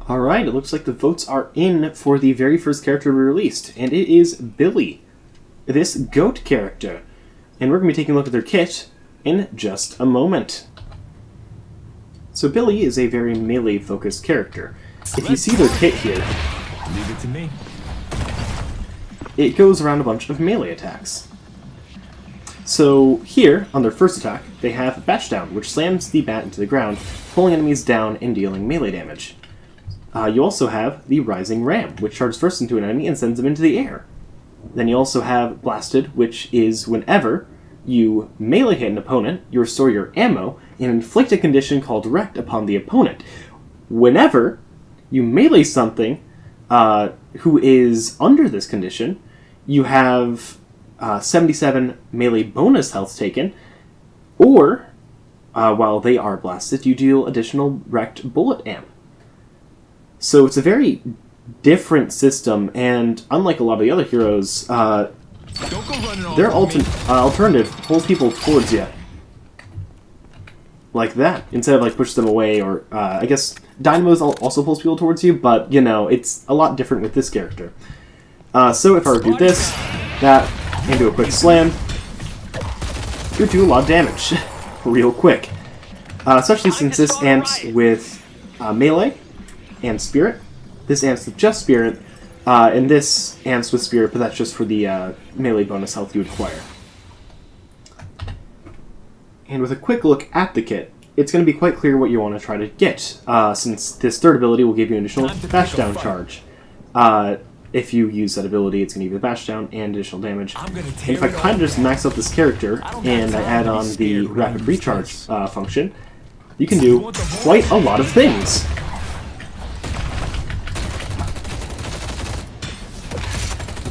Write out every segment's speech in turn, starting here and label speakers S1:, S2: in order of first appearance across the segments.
S1: Alright, it looks like the votes are in for the very first character we released, and it is Billy, this goat character. And we're going to be taking a look at their kit in just a moment. So Billy is a very melee-focused character. If you see their kit here,
S2: leave it to me.
S1: It goes around a bunch of melee attacks. So here, on their first attack, they have Bash Down, which slams the bat into the ground, pulling enemies down and dealing melee damage. You also have the Rising Ram, which charges first into an enemy and sends them into the air. Then you also have Blasted, which is whenever you melee hit an opponent, you restore your ammo and inflict a condition called Wrecked upon the opponent. Whenever you melee something who is under this condition, you have 77 melee bonus health taken, or while they are blasted, you deal additional Wrecked bullet amp. So it's a very different system, and unlike a lot of the other heroes, their alternative pulls people towards you. Like that, instead of like push them away, or I guess Dynamo's also pulls people towards you, but you know, it's a lot different with this character. So if I were to do this, that, and do a quick slam, you do a lot of damage real quick. Especially since this amps with melee and spirit. This amps with just spirit, and this amps with spirit, but that's just for the melee bonus health you would acquire. And with a quick look at the kit, it's going to be quite clear what you want to try to get, since this third ability will give you an additional bash down charge. If you use that ability, it's going to give you the bash down and additional damage. And if I kind of just max out this character, and I add on the rapid recharge function, you can do quite a lot of things.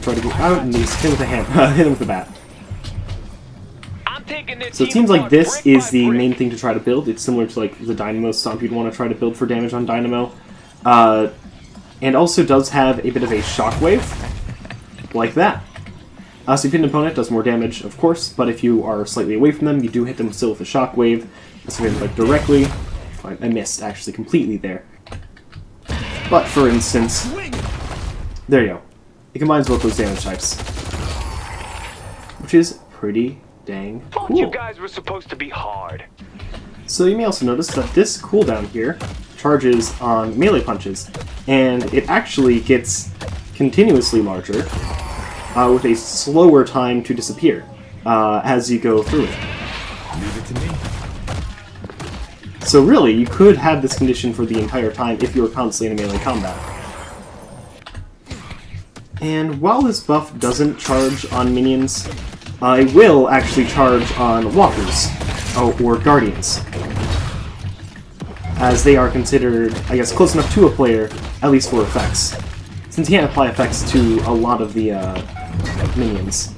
S1: Try to get out and just hit him with a hand, hit him with the bat. So it seems like this is the main thing to try to build. It's similar to like the Dynamo stomp you'd want to try to build for damage on Dynamo. And also does have a bit of a shockwave, like that. So if you hit an opponent, it does more damage, of course, but if you are slightly away from them, you do hit them still with a shockwave. So if you hit like directly, I missed actually completely there. But for instance, there you go. It combines both those damage types, which is pretty dang cool.
S3: You guys were supposed to be hard.
S1: So you may also notice that this cooldown here charges on melee punches, and it actually gets continuously larger with a slower time to disappear as you go through it.
S2: Leave it to me.
S1: So really, you could have this condition for the entire time if you were constantly in a melee combat. And while this buff doesn't charge on minions, it will actually charge on walkers, or guardians, as they are considered, I guess, close enough to a player, at least for effects, since you can't apply effects to a lot of the minions.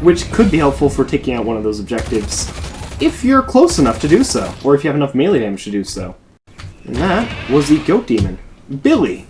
S1: Which could be helpful for taking out one of those objectives, if you're close enough to do so, or if you have enough melee damage to do so. And that was the Goat Demon, Billy.